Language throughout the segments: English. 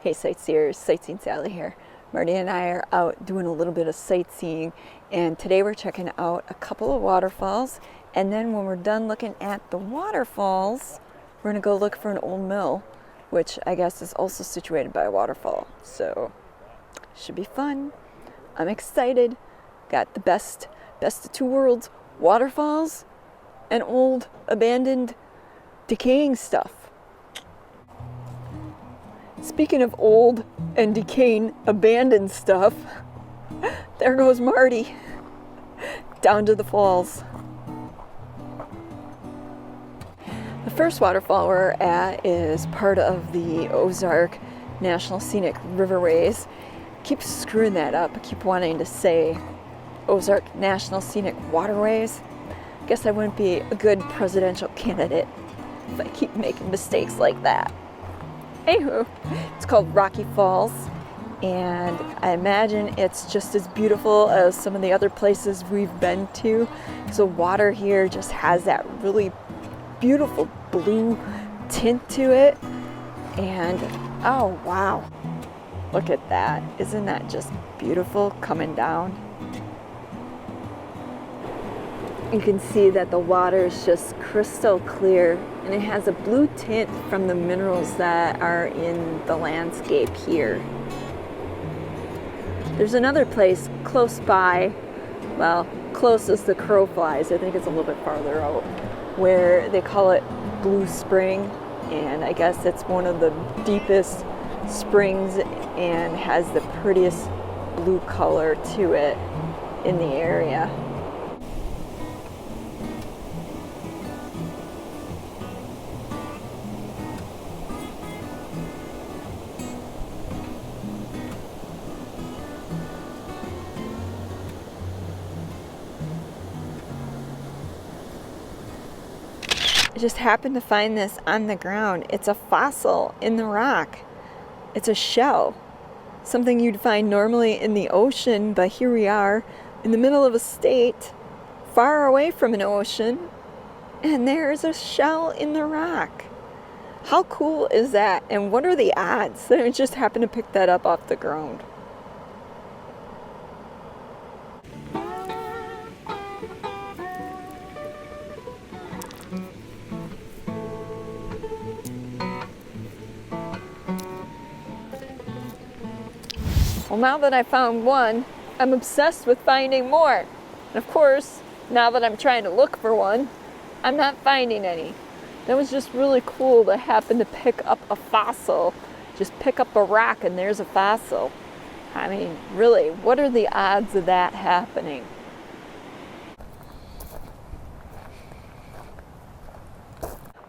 Hey sightseers, Sightseeing Sally here. Marty and I are out doing a little bit of sightseeing, and today we're checking out a couple of waterfalls, and then when we're done looking at the waterfalls, we're going to go look for an old mill, which I guess is also situated by a waterfall. So, should be fun. I'm excited. Got the best of two worlds, waterfalls and old, abandoned, decaying stuff. Speaking of old and decaying, abandoned stuff, there goes Marty, down to the falls. The first waterfall we're at is part of the Ozark National Scenic Riverways. I keep screwing that up. I keep wanting to say Ozark National Scenic Waterways. I guess I wouldn't be a good presidential candidate if I keep making mistakes like that. Anywho, it's called Rocky Falls, and I imagine it's just as beautiful as some of the other places we've been to. So water here just has that really beautiful blue tint to it, and oh wow, look at that. Isn't that just beautiful coming down? You can see that the water is just crystal clear, and it has a blue tint from the minerals that are in the landscape here. There's another place close by, well, close as the crow flies, I think it's a little bit farther out, where they call it Blue Spring, and I guess it's one of the deepest springs and has the prettiest blue color to it in the area. I just happened to find this on the ground. It's a fossil in the rock. It's a shell. Something you'd find normally in the ocean, but here we are in the middle of a state, far away from an ocean, and there's a shell in the rock. How cool is that? And what are the odds that I just happened to pick that up off the ground? Well, now that I found one, I'm obsessed with finding more. And of course, now that I'm trying to look for one, I'm not finding any. That was just really cool to happen to pick up a fossil. Just pick up a rock and there's a fossil. I mean, really, what are the odds of that happening?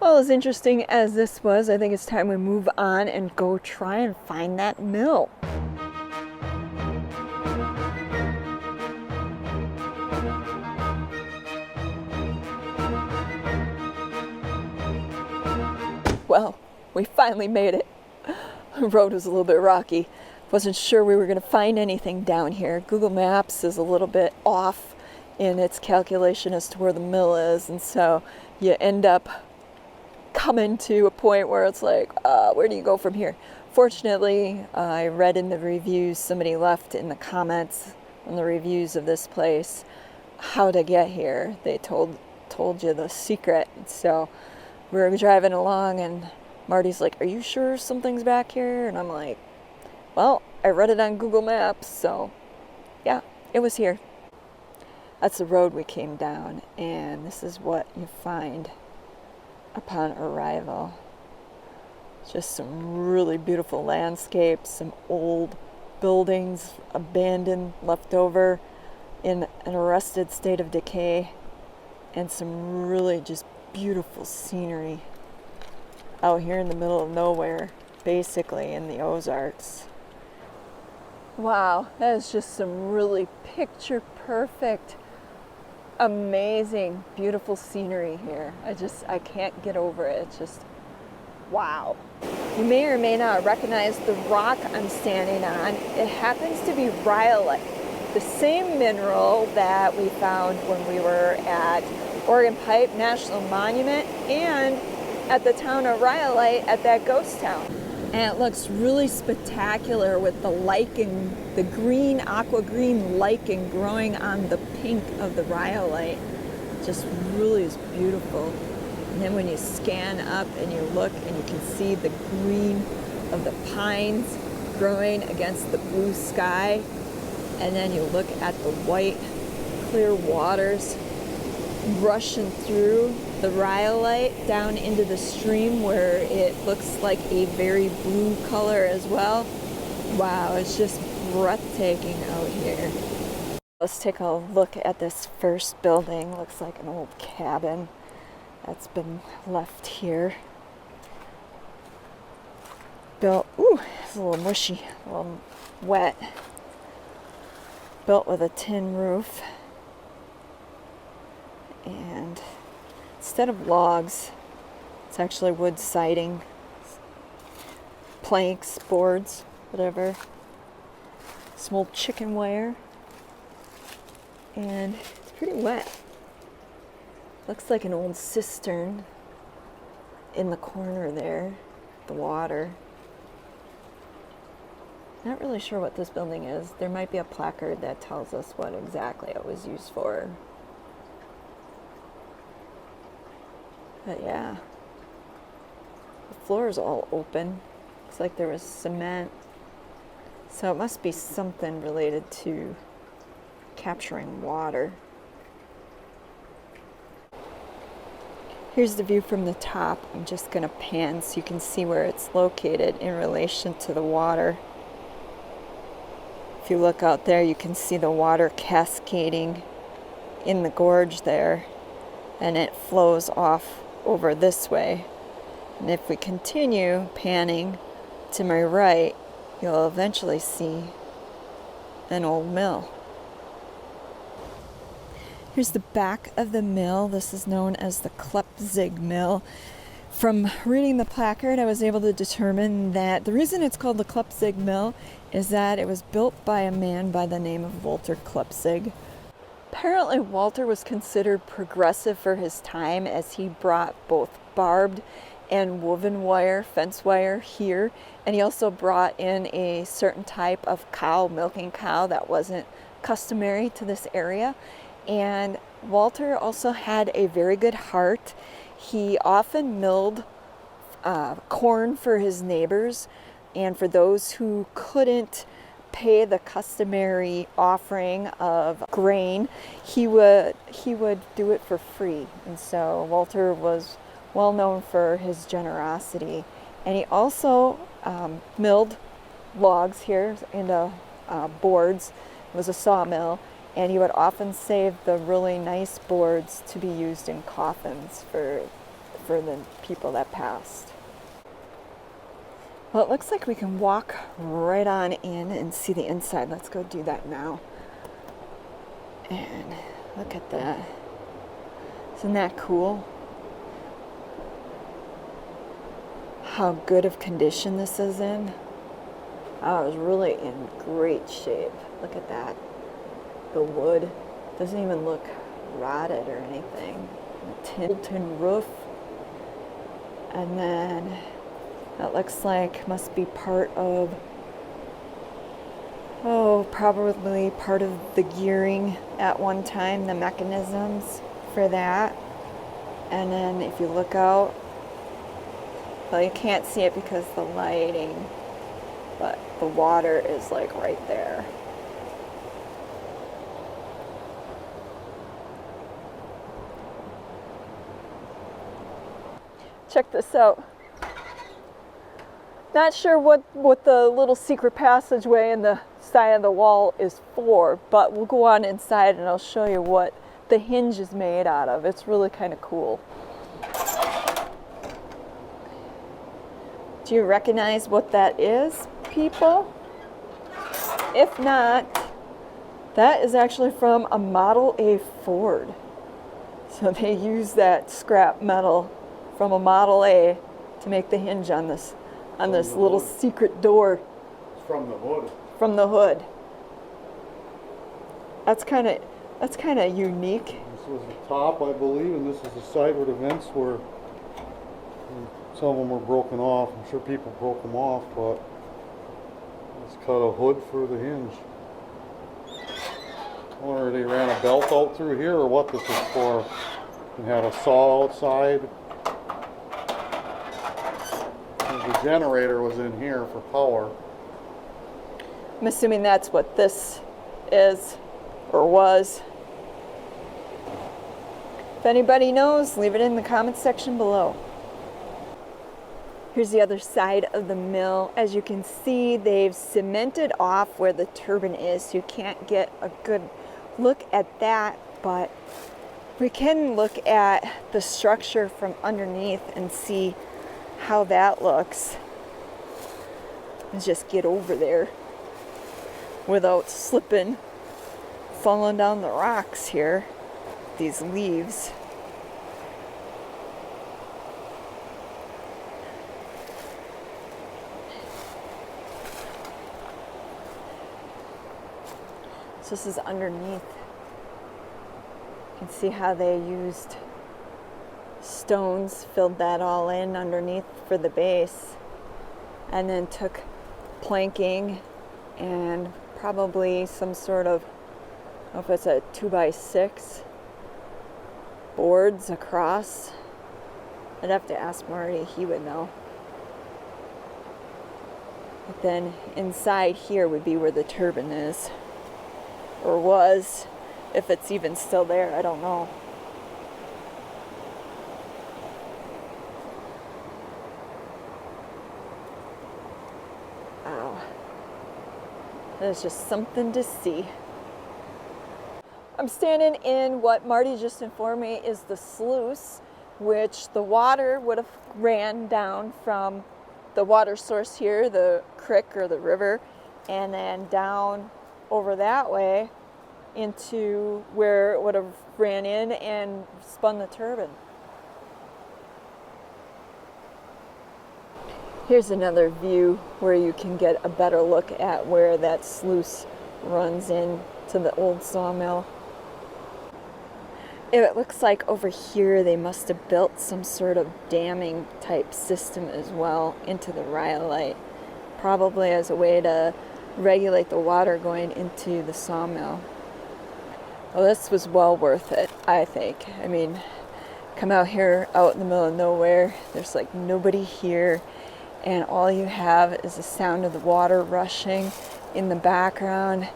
Well, as interesting as this was, I think it's time we move on and go try and find that mill. Well, we finally made it. The road was a little bit rocky. Wasn't sure we were going to find anything down here. Google Maps is a little bit off in its calculation as to where the mill is, and so you end up coming to a point where it's like, where do you go from here? Fortunately, I read in the reviews, somebody left in the comments on the reviews of this place how to get here. They told you the secret. So we were driving along and Marty's like, are you sure something's back here? And I'm like, well, I read it on Google Maps, so yeah, it was here. That's the road we came down, and this is what you find upon arrival. Just some really beautiful landscapes, some old buildings, abandoned, left over in an arrested state of decay, and some really just beautiful scenery out here in the middle of nowhere, basically in the Ozarks. Wow, that is just some really picture perfect, amazing, beautiful scenery here. I can't get over it. It's just, wow. You may or may not recognize the rock I'm standing on. It happens to be Rhyolite, the same mineral that we found when we were at Oregon Pipe National Monument and at the town of Rhyolite at that ghost town. And it looks really spectacular with the lichen, the green, aqua green lichen growing on the pink of the rhyolite. Just really is beautiful. And then when you scan up and you look and you can see the green of the pines growing against the blue sky, and then you look at the white, clear waters rushing through the rhyolite down into the stream where it looks like a very blue color as well. Wow, it's just breathtaking out here. Let's take a look at this first building. Looks like an old cabin that's been left here. Built, ooh, it's a little mushy, a little wet. Built with a tin roof. And instead of logs, it's actually wood siding, planks, boards, whatever. Some old chicken wire. And it's pretty wet. Looks like an old cistern in the corner there, the water. Not really sure what this building is. There might be a placard that tells us what exactly it was used for. But yeah, the floor is all open. Looks like there was cement. So it must be something related to capturing water. Here's the view from the top. I'm just going to pan so you can see where it's located in relation to the water. If you look out there, you can see the water cascading in the gorge there, and it flows off over this way. And if we continue panning to my right, you'll eventually see an old mill. Here's the back of the mill. This is known as the Klepzig Mill. From reading the placard, I was able to determine that the reason it's called the Klepzig Mill is that it was built by a man by the name of Walter Klepzig. Apparently, Walter was considered progressive for his time as he brought both barbed and woven wire, fence wire here, and he also brought in a certain type of cow, milking cow, that wasn't customary to this area. And Walter also had a very good heart. He often milled corn for his neighbors, and for those who couldn't pay the customary offering of grain, he would do it for free. And so Walter was well known for his generosity. And he also milled logs here into boards. It was a sawmill, and he would often save the really nice boards to be used in coffins for the people that passed. Well, it looks like we can walk right on in and see the inside. Let's go do that now. And look at that. Isn't that cool? How good of condition this is in. Oh, it was really in great shape. Look at that. The wood doesn't even look rotted or anything. The tin roof. And then that looks like must be part of, probably part of the gearing at one time, the mechanisms for that. And then if you look out, well, you can't see it because of the lighting, but the water is like right there. Check this out. Not sure what the little secret passageway in the side of the wall is for, but we'll go on inside and I'll show you what the hinge is made out of. It's really kind of cool. Do you recognize what that is, people? If not, that is actually from a Model A Ford. So they use that scrap metal from a Model A to make the hinge on this little secret door. It's from the hood. From the hood. That's kind of unique. This was the top, I believe, and this is the side where the vents were Some of them were broken off. I'm sure people broke them off, but let's cut a hood for the hinge. I wonder if they ran a belt out through here or what this is for. And had a saw outside. And the generator was in here for power. I'm assuming that's what this is or was. If anybody knows, leave it in the comments section below. Here's the other side of the mill. As you can see, they've cemented off where the turbine is, so you can't get a good look at that, but we can look at the structure from underneath and see how that looks. Let's just get over there without slipping, falling down the rocks here. These leaves. So this is underneath. You can see how they used stones, filled that all in underneath for the base, and then took planking and probably some sort of, I don't know if it's a 2x6 boards across. I'd have to ask Marty, he would know. But then inside here would be where the turbine is, or was, if it's even still there, I don't know. Wow. There's just something to see. I'm standing in what Marty just informed me is the sluice, which the water would have ran down from the water source here, the creek or the river, and then down over that way into where it would have ran in and spun the turbine. Here's another view where you can get a better look at where that sluice runs in to the old sawmill. It looks like over here they must have built some sort of damming type system as well into the Rhyolite, probably as a way to regulate the water going into the sawmill. Well, this was well worth it, I think. I mean, come out here out in the middle of nowhere, there's like nobody here, and all you have is the sound of the water rushing in the background.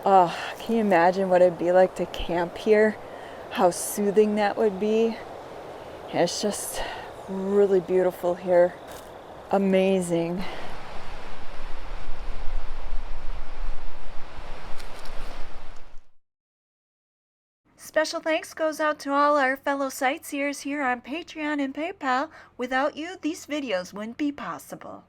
Oh, can you imagine what it'd be like to camp here? How soothing that would be. And it's just really beautiful here. Amazing. Special thanks goes out to all our fellow sightseers here on Patreon and PayPal. Without you, these videos wouldn't be possible.